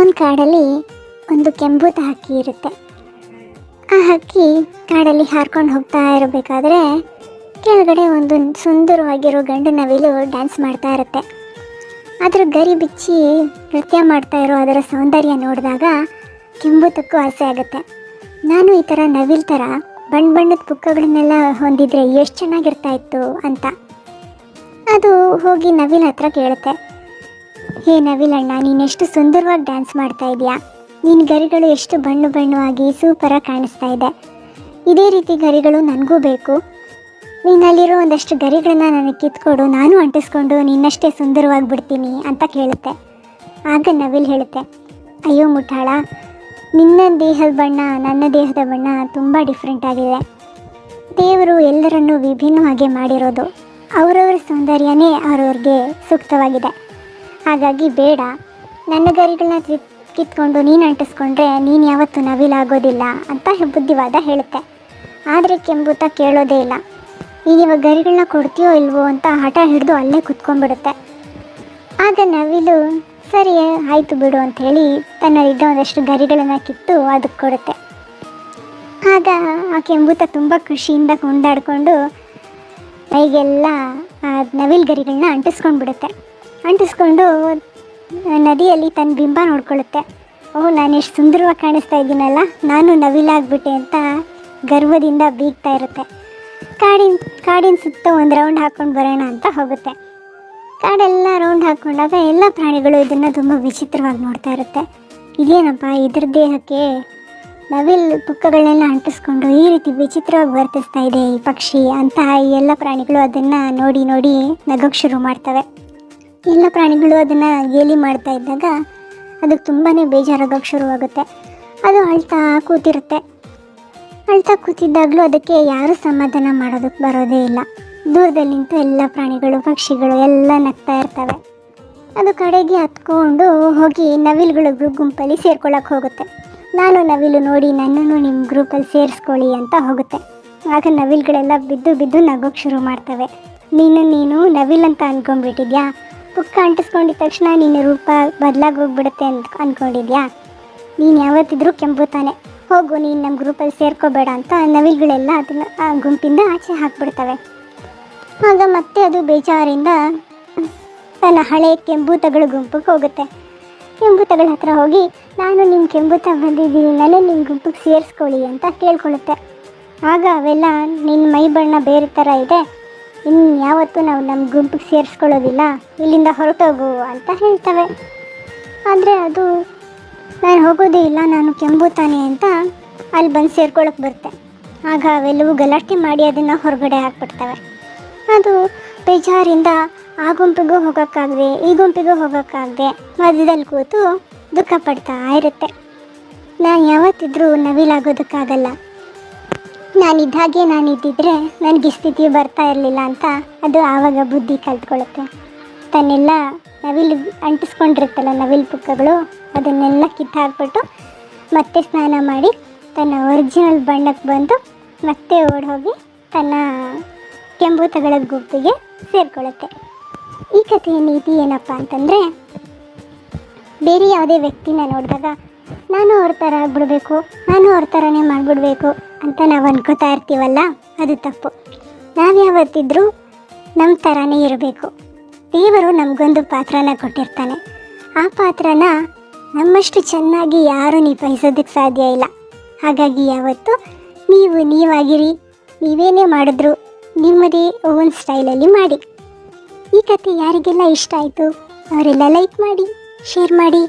ಒಂದು ಕಾಡಲ್ಲಿ ಒಂದು ಕೆಂಬೂತ ಹಕ್ಕಿ ಇರುತ್ತೆ. ಆ ಹಕ್ಕಿ ಕಾಡಲ್ಲಿ ಹಾರ್ಕೊಂಡು ಹೋಗ್ತಾ ಇರಬೇಕಾದ್ರೆ ಕೆಳಗಡೆ ಒಂದು ಸುಂದರವಾಗಿರೋ ಗಂಡು ನವಿಲು ಡ್ಯಾನ್ಸ್ ಮಾಡ್ತಾ ಇರುತ್ತೆ. ಅದರ ಗರಿ ಬಿಚ್ಚಿ ನೃತ್ಯ ಮಾಡ್ತಾ ಇರೋ ಅದರ ಸೌಂದರ್ಯ ನೋಡಿದಾಗ ಕೆಂಬೂತಕ್ಕೂ ಆಸೆ ಆಗುತ್ತೆ. ನಾನು ಈ ಥರ ನವಿಲ್ ಥರ ಬಣ್ಣದ ಪುಕ್ಕಗಳನ್ನೆಲ್ಲ ಹೊಂದಿದ್ರೆ ಎಷ್ಟು ಚೆನ್ನಾಗಿರ್ತಾ ಇತ್ತು ಅಂತ. ಅದು ಹೋಗಿ ನವಿಲ್ ಹತ್ರ ಕೇಳುತ್ತೆ, ಹೇ ನವಿಲಣ್ಣ, ನೀನೆಷ್ಟು ಸುಂದರವಾಗಿ ಡ್ಯಾನ್ಸ್ ಮಾಡ್ತಾ ಇದೆಯಾ, ನಿನ್ನ ಗರಿಗಳು ಎಷ್ಟು ಬಣ್ಣವಾಗಿ ಸೂಪರಾಗಿ ಕಾಣಿಸ್ತಾ ಇದೆ. ಇದೇ ರೀತಿ ಗರಿಗಳು ನನಗೂ ಬೇಕು. ನೀನಲ್ಲಿರೋ ಒಂದಷ್ಟು ಗರಿಗಳನ್ನ ನನಗೆ ಕಿತ್ಕೊಡು, ನಾನು ಅಂಟಿಸ್ಕೊಂಡು ನಿನ್ನಷ್ಟೇ ಸುಂದರವಾಗಿ ಬಿಡ್ತೀನಿ ಅಂತ ಕೇಳುತ್ತೆ. ಆಗ ನವಿಲ್ ಹೇಳುತ್ತೆ, ಅಯ್ಯೋ ಮುಠಾಳ, ನಿನ್ನ ದೇಹದ ಬಣ್ಣ ನನ್ನ ದೇಹದ ಬಣ್ಣ ತುಂಬ ಡಿಫ್ರೆಂಟ್ ಆಗಿದೆ. ದೇವರು ಎಲ್ಲರನ್ನೂ ವಿಭಿನ್ನವಾಗಿ ಮಾಡಿರೋದು, ಅವರವರ ಸೌಂದರ್ಯನೇ ಅವ್ರವ್ರಿಗೆ ಸೂಕ್ತವಾಗಿದೆ. ಹಾಗಾಗಿ ಬೇಡ, ನನ್ನ ಗರಿಗಳನ್ನ ಕಿತ್ಕೊಂಡು ನೀನು ಅಂಟಿಸ್ಕೊಂಡ್ರೆ ನೀನು ಯಾವತ್ತೂ ನವಿಲಾಗೋದಿಲ್ಲ ಅಂತ ಬುದ್ಧಿವಾದ ಹೇಳುತ್ತೆ. ಆದರೆ ಕೆಂಬೂತ ಕೇಳೋದೇ ಇಲ್ಲ. ನೀನಿವಾಗ ಗರಿಗಳನ್ನ ಕೊಡ್ತೀಯೋ ಇಲ್ವೋ ಅಂತ ಹಠ ಹಿಡಿದು ಅಲ್ಲೇ ಕುತ್ಕೊಂಡ್ಬಿಡುತ್ತೆ. ಆಗ ನವಿಲು ಸರಿ ಆಯಿತು ಬಿಡು ಅಂಥೇಳಿ ತನ್ನಲ್ಲಿದ್ದ ಒಂದಷ್ಟು ಗರಿಗಳನ್ನು ಕಿತ್ತು ಅದಕ್ಕೆ ಕೊಡುತ್ತೆ. ಆಗ ಆ ಕೆಂಬೂತ ತುಂಬ ಖುಷಿಯಿಂದ ಕೊಂಡಾಡಿಕೊಂಡು ಕೈಗೆಲ್ಲ ಆ ನವಿಲು ಗರಿಗಳನ್ನ ಅಂಟಿಸ್ಕೊಂಡು ಅಂಟಿಸ್ಕೊಂಡು ನದಿಯಲ್ಲಿ ತನ್ನ ಬಿಂಬ ನೋಡ್ಕೊಳ್ಳುತ್ತೆ. ಓಹ್, ನಾನು ಎಷ್ಟು ಸುಂದರವಾಗಿ ಕಾಣಿಸ್ತಾ ಇದ್ದೀನಲ್ಲ, ನಾನು ನವಿಲಾಗ್ಬಿಟ್ಟೆ ಅಂತ ಗರ್ವದಿಂದ ಬೀಗ್ತಾ ಇರುತ್ತೆ. ಕಾಡಿನ ಸುತ್ತ ಒಂದು ರೌಂಡ್ ಹಾಕ್ಕೊಂಡು ಬರೋಣ ಅಂತ ಹೋಗುತ್ತೆ. ಕಾಡೆಲ್ಲ ರೌಂಡ್ ಹಾಕ್ಕೊಂಡಾಗ ಎಲ್ಲ ಪ್ರಾಣಿಗಳು ಇದನ್ನು ತುಂಬ ವಿಚಿತ್ರವಾಗಿ ನೋಡ್ತಾ ಇರುತ್ತೆ. ಇದೇನಪ್ಪ, ಇದ್ರ ದೇಹಕ್ಕೆ ನವಿಲ್ ಪುಕ್ಕಗಳನ್ನೆಲ್ಲ ಅಂಟಿಸ್ಕೊಂಡು ಈ ರೀತಿ ವಿಚಿತ್ರವಾಗಿ ವರ್ತಿಸ್ತಾ ಇದೆ ಈ ಪಕ್ಷಿ ಅಂತ ಈ ಎಲ್ಲ ಪ್ರಾಣಿಗಳು ಅದನ್ನು ನೋಡಿ ನಗೋಕ್ಕೆ ಶುರು ಮಾಡ್ತವೆ. ಎಲ್ಲ ಪ್ರಾಣಿಗಳು ಅದನ್ನು ಗೇಲಿ ಮಾಡ್ತಾ ಇದ್ದಾಗ ಅದಕ್ಕೆ ತುಂಬಾ ಬೇಜಾರಾಗೋಕ್ಕೆ ಶುರುವಾಗುತ್ತೆ. ಅದು ಅಳ್ತಾ ಕೂತಿದ್ದಾಗಲೂ ಅದಕ್ಕೆ ಯಾರೂ ಸಮಾಧಾನ ಮಾಡೋದಕ್ಕೆ ಬರೋದೇ ಇಲ್ಲ. ದೂರದಲ್ಲಿ ನಿಂತು ಎಲ್ಲ ಪ್ರಾಣಿಗಳು ಪಕ್ಷಿಗಳು ಎಲ್ಲ ನಗ್ತಾ ಇರ್ತವೆ. ಅದು ಕಡೆಗೆ ಹತ್ಕೊಂಡು ಹೋಗಿ ನವಿಲುಗಳ ಗುಂಪಲ್ಲಿ ಸೇರ್ಕೊಳ್ಳೋಕೆ ಹೋಗುತ್ತೆ. ನಾನು ನವಿಲು ನೋಡಿ ನನ್ನನ್ನು ನಿಮ್ಮ ಗ್ರೂಪಲ್ಲಿ ಸೇರಿಸ್ಕೊಳ್ಳಿ ಅಂತ ಹೋಗುತ್ತೆ. ಆಗ ನವಿಲುಗಳೆಲ್ಲ ಬಿದ್ದು ನಗೋಕ್ಕೆ ಶುರು ಮಾಡ್ತವೆ. ನೀನು ನವಿಲ್ ಅಂತ ಅಂದ್ಕೊಂಡ್ಬಿಟ್ಟಿದ್ಯಾ, ಪುಕ್ಕ ಅಂಟಿಸ್ಕೊಂಡಿದ್ದ ತಕ್ಷಣ ನಿನ್ನ ರೂಪ ಬದಲಾಗಿ ಹೋಗ್ಬಿಡುತ್ತೆ ಅಂತ ಅಂದ್ಕೊಂಡಿದ್ಯಾ, ನೀನು ಯಾವತ್ತಿದ್ರೂ ಕೆಂಬುತಾನೆ, ಹೋಗು ನೀನು ನಮ್ಮ ಗ್ರೂಪಲ್ಲಿ ಸೇರ್ಕೋಬೇಡ ಅಂತ ನವಿಲುಗಳೆಲ್ಲ ಅದನ್ನು ಆ ಗುಂಪಿಂದ ಆಚೆ ಹಾಕ್ಬಿಡ್ತವೆ. ಆಗ ಮತ್ತೆ ಅದು ಬೇಜಾರಿಂದ ತನ್ನ ಹಳೆ ಕೆಂಬೂತಗಳ ಗುಂಪಿಗೆ ಹೋಗುತ್ತೆ. ಕೆಂಬೂತಗಳ ಹತ್ರ ಹೋಗಿ ನಾನು ನಿಮ್ಮ ಕೆಂಬೂತ ಬಂದಿದ್ದೀನಿ, ನನ್ನ ನಿಮ್ಮ ಗುಂಪಿಗೆ ಸೇರಿಸ್ಕೊಳ್ಳಿ ಅಂತ ಕೇಳ್ಕೊಳ್ಳುತ್ತೆ. ಆಗ ಅವೆಲ್ಲ ನಿನ್ನ ಮೈ ಬಣ್ಣ ಬೇರೆ ಥರ ಇದೆ, ಇನ್ನು ಯಾವತ್ತೂ ನಾವು ನಮ್ಮ ಗುಂಪಿಗೆ ಸೇರಿಸ್ಕೊಳ್ಳೋದಿಲ್ಲ, ಇಲ್ಲಿಂದ ಹೊರಟೋಗು ಅಂತ ಹೇಳ್ತವೆ. ಆದರೆ ಅದು ನಾನು ಹೋಗೋದೇ ಇಲ್ಲ, ನಾನು ಕೆಂಬೂತಾನೆ ಅಂತ ಅಲ್ಲಿ ಬಂದು ಸೇರ್ಕೊಳ್ಳೋಕೆ ಬರುತ್ತೆ. ಆಗ ಅವೆಲ್ಲವೂ ಗಲಾಟೆ ಮಾಡಿ ಅದನ್ನು ಹೊರಗಡೆ ಹಾಕ್ಬಿಡ್ತವೆ. ಅದು ಬೇಜಾರಿಂದ ಆ ಗುಂಪಿಗೂ ಹೋಗೋಕ್ಕಾಗದೆ ಈ ಗುಂಪಿಗೂ ಹೋಗೋಕ್ಕಾಗದೆ ಮಧ್ಯದಲ್ಲಿ ಕೂತು ದುಃಖ ಪಡ್ತಾ ಇರುತ್ತೆ. ನಾನು ಯಾವತ್ತಿದ್ರೂ ನವಿಲಾಗೋದಕ್ಕಾಗಲ್ಲ, ನಾನಿದ್ದಿದ್ರೆ ನನಗೆ ಸ್ಥಿತಿ ಬರ್ತಾ ಇರಲಿಲ್ಲ ಅಂತ ಅದು ಆವಾಗ ಬುದ್ಧಿ ಕಲ್ತ್ಕೊಳ್ಳುತ್ತೆ. ತನ್ನೆಲ್ಲ ನವಿಲು ಅಂಟಿಸ್ಕೊಂಡಿರುತ್ತಲ್ಲ ನವಿಲು ಪುಕ್ಕಗಳು, ಅದನ್ನೆಲ್ಲ ಕಿತ್ತು ಹಾಕ್ಬಿಟ್ಟು ಮತ್ತೆ ಸ್ನಾನ ಮಾಡಿ ತನ್ನ ಒರಿಜಿನಲ್ ಬಣ್ಣಕ್ಕೆ ಬಂದು ಮತ್ತೆ ಓಡೋಗಿ ತನ್ನ ಕೆಂಬೂತಗಳ ಗುಂಪಿಗೆ ಸೇರಿಕೊಳ್ಳುತ್ತೆ. ಈ ಕಥೆಯ ನೀತಿ ಏನಪ್ಪ ಅಂತಂದರೆ, ಬೇರೆ ಯಾವುದೇ ವ್ಯಕ್ತಿನ ನೋಡಿದಾಗ ನಾನು ಅವ್ರ ಥರ ಆಗಿಬಿಡ್ಬೇಕು, ನಾನು ಅವ್ರ ಥರನೇ ಮಾಡಿಬಿಡ್ಬೇಕು ಅಂತ ನಾವು ಅನ್ಕೋತಾ ಇರ್ತೀವಲ್ಲ, ಅದು ತಪ್ಪು. ನಾವು ಯಾವತ್ತಿದ್ರೂ ನಮ್ಮ ಥರನೇ ಇರಬೇಕು. ದೇವರು ನಮಗೊಂದು ಪಾತ್ರನ ಕೊಟ್ಟಿರ್ತಾನೆ, ಆ ಪಾತ್ರನ ನಮ್ಮಷ್ಟು ಚೆನ್ನಾಗಿ ಯಾರೂ ನಿಭಾಯಿಸೋದಕ್ಕೆ ಸಾಧ್ಯ ಇಲ್ಲ. ಹಾಗಾಗಿ ಯಾವತ್ತು ನೀವಾಗಿರಿ, ನೀವೇನೇ ಮಾಡಿದ್ರು ನಿಮ್ಮದೇ ಓನ್ ಸ್ಟೈಲಲ್ಲಿ ಮಾಡಿ. ಈ ಕಥೆ ಯಾರಿಗೆಲ್ಲ ಇಷ್ಟ ಆಯಿತು ಅವರೆಲ್ಲ ಲೈಕ್ ಮಾಡಿ, ಶೇರ್ ಮಾಡಿ.